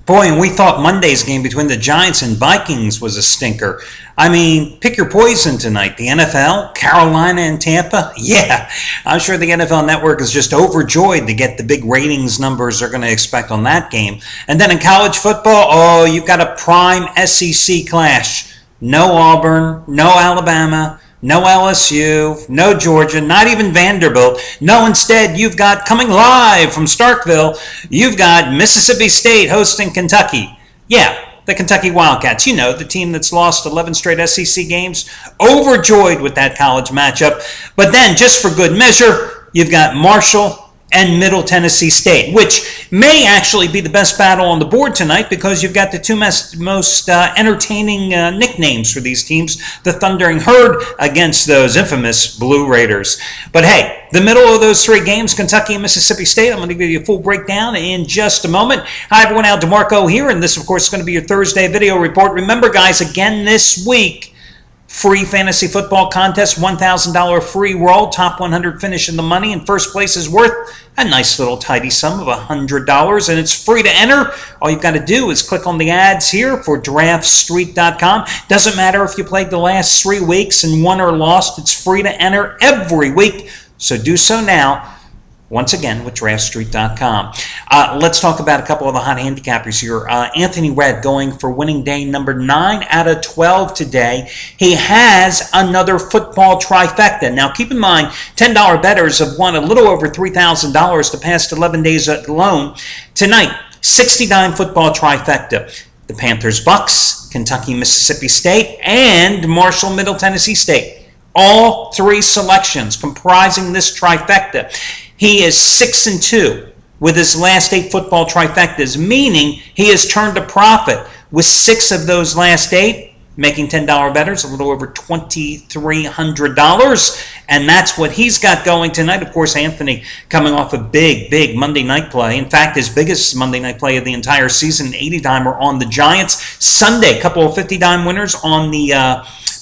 Boy, and we thought Monday's game between the Giants and Vikings was a stinker. I mean, pick your poison tonight. The NFL, Carolina and Tampa. Yeah, I'm sure the NFL Network is just overjoyed to get the big ratings numbers they're going to expect on that game. And then in college football, oh, you've got a prime SEC clash. No Auburn, no Alabama, no LSU, no Georgia, not even Vanderbilt. No, instead, you've got, coming live from Starkville, you've got Mississippi State hosting Kentucky. Yeah, the Kentucky Wildcats. You know, the team that's lost 11 straight SEC games. Overjoyed with that college matchup. But then, just for good measure, you've got Marshall and Middle Tennessee State, which may actually be the best battle on the board tonight because you've got the two most entertaining nicknames for these teams, the Thundering Herd against those infamous Blue Raiders. But hey, the middle of those three games, Kentucky and Mississippi State, I'm going to give you a full breakdown in just a moment. Hi everyone, Al DeMarco here, and this of course is going to be your Thursday video report. Remember guys, again this week, free fantasy football contest, $1,000 free roll, top 100 finish in the money, and first place is worth a nice little tidy sum of $100, and it's free to enter. All you've got to do is click on the ads here for DraftStreet.com. Doesn't matter if you played the last 3 weeks and won or lost, it's free to enter every week, so do so now. Once again, with DraftStreet.com. Let's talk about a couple of the hot handicappers here. Anthony Red going for winning day number 9 out of 12 today. He has another football trifecta. Now, keep in mind, $10 bettors have won a little over $3,000 the past 11 days alone. Tonight, 69 football trifecta. The Panthers, Bucks, Kentucky, Mississippi State, and Marshall, Middle Tennessee State. All 3 selections comprising this trifecta. He is 6-2 with his last 8 football trifectas, meaning he has turned a profit with 6 of those last 8, making $10 bettors a little over $2,300, and that's what he's got going tonight. Of course, Anthony coming off a big Monday night play. In fact, his biggest Monday night play of the entire season, 80-dimer on the Giants. Sunday, a couple of 50-dime winners on the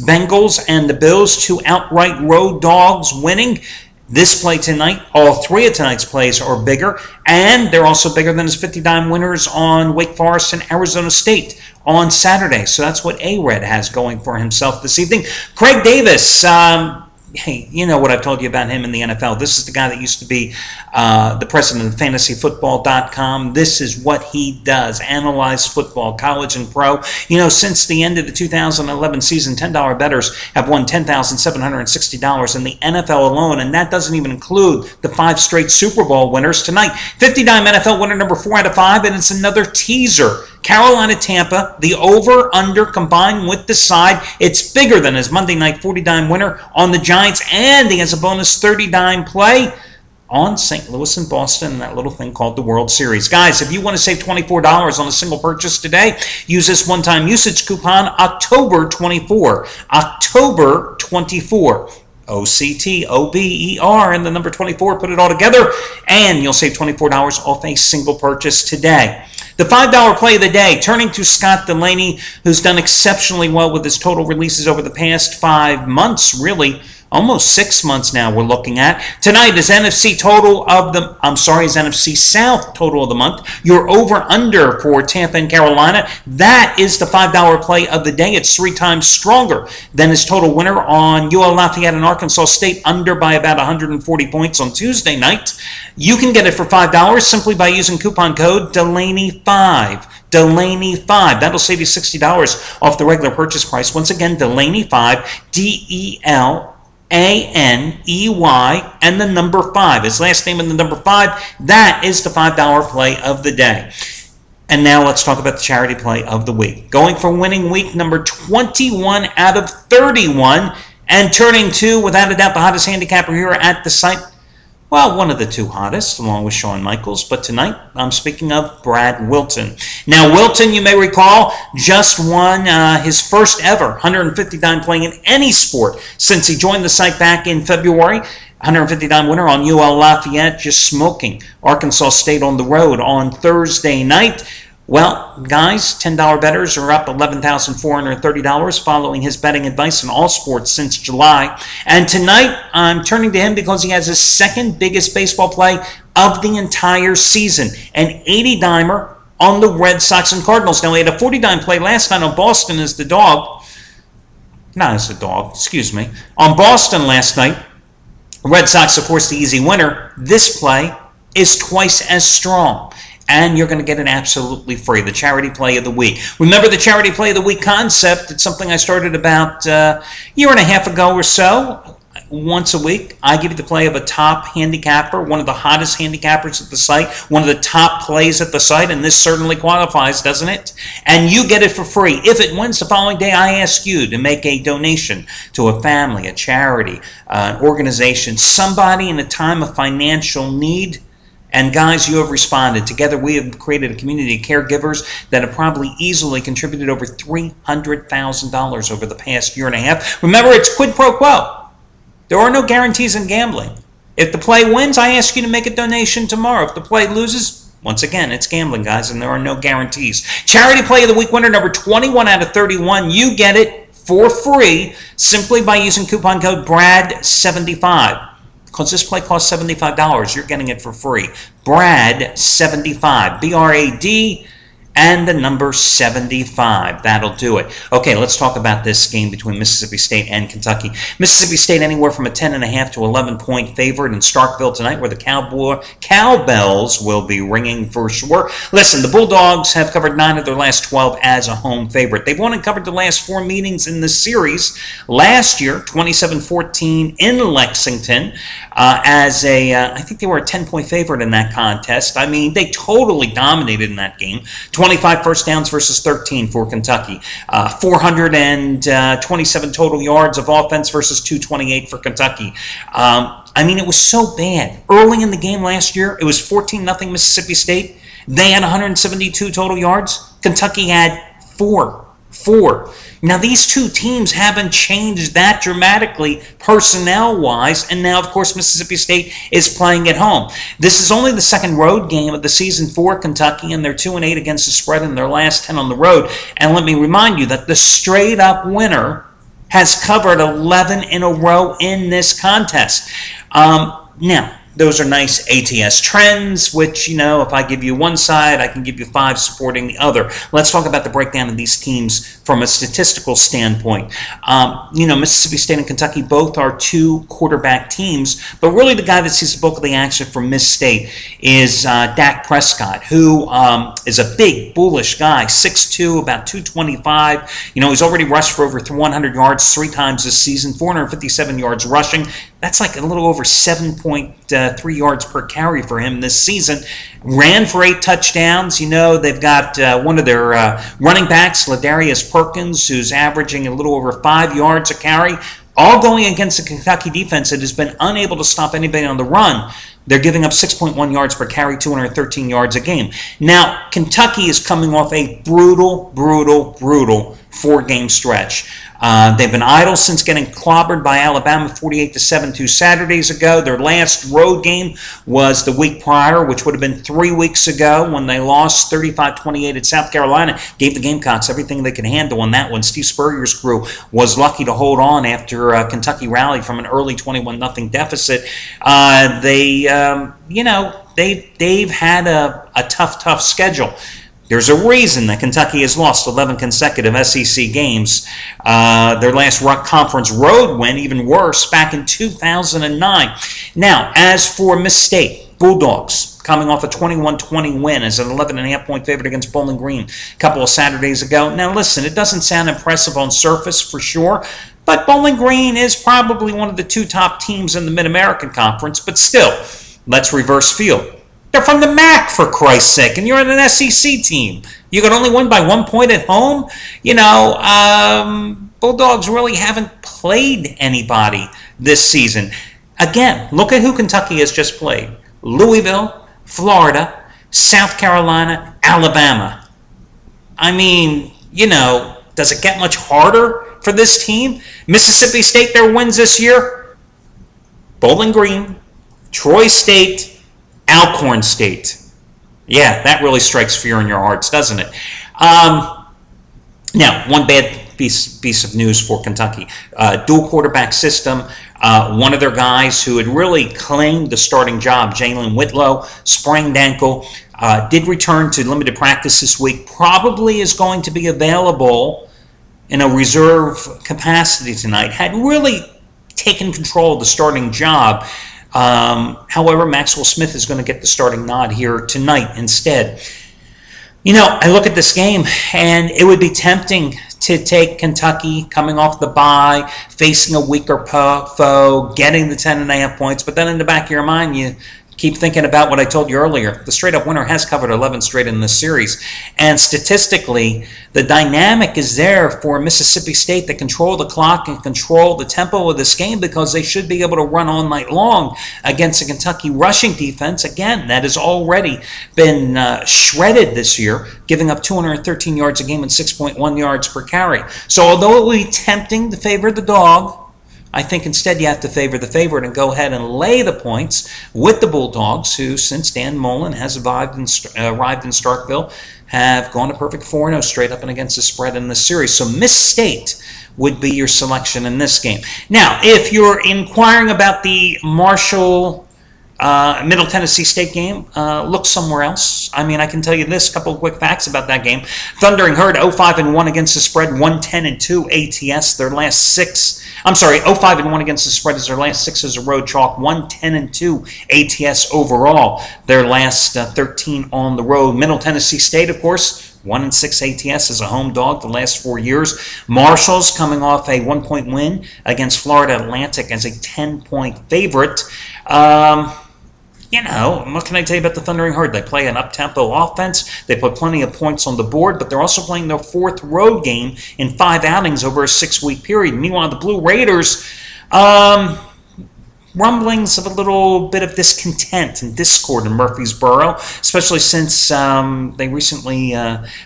Bengals and the Bills, 2 outright road dogs winning. This play tonight, all 3 of tonight's plays are bigger, and they're also bigger than his 50-dime winners on Wake Forest and Arizona State on Saturday. So that's what A-Red has going for himself this evening. Craig Davis, hey, you know what I've told you about him in the NFL. This is the guy that used to be the president of FantasyFootball.com. This is what he does, analyze football, college and pro. You know, since the end of the 2011 season, $10 bettors have won $10,760 in the NFL alone, and that doesn't even include the 5 straight Super Bowl winners tonight. 50-dime NFL winner number 4 out of 5, and it's another teaser. Carolina, Tampa, the over-under combined with the side. It's bigger than his Monday night 40-dime winner on the Giants, and he has a bonus 30-dime play on St. Louis and Boston and that little thing called the World Series. Guys, if you want to save $24 on a single purchase today, use this one-time usage coupon October24. October24. OCTOBER and the number 24. Put it all together, and you'll save $24 off a single purchase today. The $5 play of the day, turning to Scott Delaney, who's done exceptionally well with his total releases over the past 5 months, really. Almost 6 months now we're looking at. Tonight is NFC total of the, is NFC South total of the month. Your over-under for Tampa and Carolina. That is the $5 play of the day. It's 3 times stronger than his total winner on UL Lafayette and Arkansas State, under by about 140 points on Tuesday night. You can get it for $5 simply by using coupon code Delaney5. Delaney5. That'll save you $60 off the regular purchase price. Once again, Delaney5, DELANEY, and the number 5. His last name and the number 5. That is the $5 play of the day. And now let's talk about the charity play of the week. Going for winning week number 21 out of 31, and turning to, without a doubt, the hottest handicapper here at the site. Well, one of the 2 hottest, along with Shawn Michaels. But tonight, I'm speaking of Brad Wilton. Now, Wilton, you may recall, just won his first ever 150-dime play in any sport since he joined the site back in February. 150-dime winner on UL Lafayette, just smoking Arkansas State on the road on Thursday night. Well, guys, $10 bettors are up $11,430 following his betting advice in all sports since July. And tonight, I'm turning to him because he has his 2nd biggest baseball play of the entire season. An 80-dimer on the Red Sox and Cardinals. Now, we had a 49 play last night on Boston as the dog. Not as the dog, excuse me. On Boston last night, Red Sox, of course, the easy winner. This play is twice as strong, and you're going to get it absolutely free. The charity play of the week. Remember the charity play of the week concept? It's something I started about a year and a half ago or so. Once a week, I give you the play of a top handicapper, one of the hottest handicappers at the site, one of the top plays at the site, and this certainly qualifies, doesn't it? And you get it for free. If it wins the following day, I ask you to make a donation to a family, a charity, an organization, somebody in a time of financial need. And guys, you have responded. Together, we have created a community of caregivers that have probably easily contributed over $300,000 over the past year and a half. Remember, it's quid pro quo. There are no guarantees in gambling. If the play wins, I ask you to make a donation tomorrow. If the play loses, once again, it's gambling, guys, and there are no guarantees. Charity play of the week winner number 21 out of 31. You get it for free simply by using coupon code BRAD75. Because this play costs $75, you're getting it for free. BRAD75, B-R-A-D, and the number 75. That'll do it. Okay, let's talk about this game between Mississippi State and Kentucky. Mississippi State anywhere from a 10.5 to 11-point favorite in Starkville tonight, where the cowbells will be ringing for sure. Listen, the Bulldogs have covered 9 of their last 12 as a home favorite. They've won and covered the last 4 meetings in the series. Last year, 27-14 in Lexington, as I think they were a 10-point favorite in that contest. I mean, they totally dominated in that game. 25 first downs versus 13 for Kentucky. 427 total yards of offense versus 228 for Kentucky. I mean, it was so bad. Early in the game last year, it was 14-0 Mississippi State. They had 172 total yards. Kentucky had 4. Now, these two teams haven't changed that dramatically personnel-wise, and now, of course, Mississippi State is playing at home. This is only the second road game of the season for Kentucky, and they're 2-8 against the spread in their last 10 on the road. And let me remind you that the straight-up winner has covered 11 in a row in this contest. Now, those are nice ATS trends, which, you know, if I give you one side, I can give you 5 supporting the other. Let's talk about the breakdown of these teams from a statistical standpoint. You know, Mississippi State and Kentucky both are 2 quarterback teams, but really the guy that sees the bulk of the action for Miss State is Dak Prescott, who is a big, bullish guy, 6'2", about 225. You know, he's already rushed for over 100 yards 3 times this season, 457 yards rushing. That's like a little over 7.3 yards per carry for him this season. Ran for 8 touchdowns. You know, they've got one of their running backs, Ladarius Perkins, who's averaging a little over 5 yards a carry, all going against the Kentucky defense that has been unable to stop anybody on the run. They're giving up 6.1 yards per carry, 213 yards a game. Now, Kentucky is coming off a brutal 4-game stretch. They've been idle since getting clobbered by Alabama 48-7 2 Saturdays ago. Their last road game was the week prior, which would have been 3 weeks ago when they lost 35-28 at South Carolina. Gave the Gamecocks everything they could handle on that one. Steve Spurrier's crew was lucky to hold on after Kentucky rallied from an early 21-0 deficit. They've had a tough schedule. There's a reason that Kentucky has lost 11 consecutive SEC games. Their last conference road win, even worse, back in 2009. Now, as for Miss State, Bulldogs, coming off a 21-20 win as an 11.5-point favorite against Bowling Green a couple of Saturdays ago. Now, listen, it doesn't sound impressive on surface for sure, but Bowling Green is probably one of the 2 top teams in the Mid-American Conference, but still, let's reverse field. They're from the MAC, for Christ's sake, and you're an SEC team. You can only win by 1 point at home? You know, Bulldogs really haven't played anybody this season. Again, look at who Kentucky has just played. Louisville, Florida, South Carolina, Alabama. I mean, you know, does it get much harder for this team? Mississippi State, their wins this year? Bowling Green, Troy State, Alcorn State. Yeah, that really strikes fear in your hearts, doesn't it? Now, one bad piece of news for Kentucky. Dual quarterback system. One of their guys who had really claimed the starting job, Jalen Whitlow, sprained ankle. Did return to limited practice this week. Probably is going to be available in a reserve capacity tonight. Had really taken control of the starting job. However, Maxwell Smith is going to get the starting nod here tonight instead. You know, I look at this game, and it would be tempting to take Kentucky coming off the bye, facing a weaker foe, getting the 10.5 points. But then in the back of your mind, you keep thinking about what I told you earlier. The straight-up winner has covered 11 straight in this series. And statistically, the dynamic is there for Mississippi State to control the clock and control the tempo of this game, because they should be able to run all night long against a Kentucky rushing defense, again, that has already been shredded this year, giving up 213 yards a game and 6.1 yards per carry. So although it would be tempting to favor the dog, I think instead you have to favor the favorite and go ahead and lay the points with the Bulldogs, who, since Dan Mullen has arrived in Starkville, have gone to perfect 4-0 straight up and against the spread in this series. So Miss State would be your selection in this game. Now, if you're inquiring about the Marshall Middle Tennessee State game, look somewhere else. I mean, I can tell you this, couple of quick facts about that game. Thundering Herd 0-5-1 against the spread, 1-10-2 ATS. Their last 6, 0-5-1 against the spread is their last 6 as a road chalk, 1-10-2 ATS overall. Their last 13 on the road. Middle Tennessee State, of course, 1-6 ATS as a home dog the last 4 years. Marshall's coming off a 1-point win against Florida Atlantic as a 10-point favorite. You know, what can I tell you about the Thundering Herd? They play an up-tempo offense. They put plenty of points on the board, but they're also playing their 4th road game in 5 outings over a 6-week period. Meanwhile, the Blue Raiders, rumblings of a little bit of discontent and discord in Murfreesboro, especially since they recently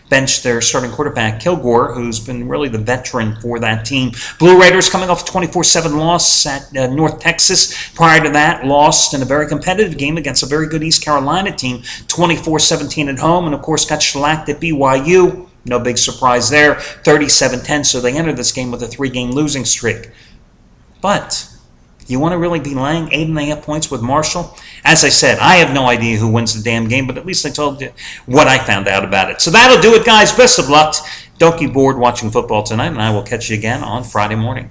benched their starting quarterback, Kilgore, who's been really the veteran for that team. Blue Raiders coming off a 24-7 loss at North Texas. Prior to that, lost in a very competitive game against a very good East Carolina team, 24-17 at home, and of course got shellacked at BYU. No big surprise there, 37-10, so they entered this game with a 3-game losing streak. But you want to really be laying 8.5 points with Marshall? As I said, I have no idea who wins the damn game, but at least I told you what I found out about it. So that'll do it, guys. Best of luck. Don't get bored watching football tonight, and I will catch you again on Friday morning.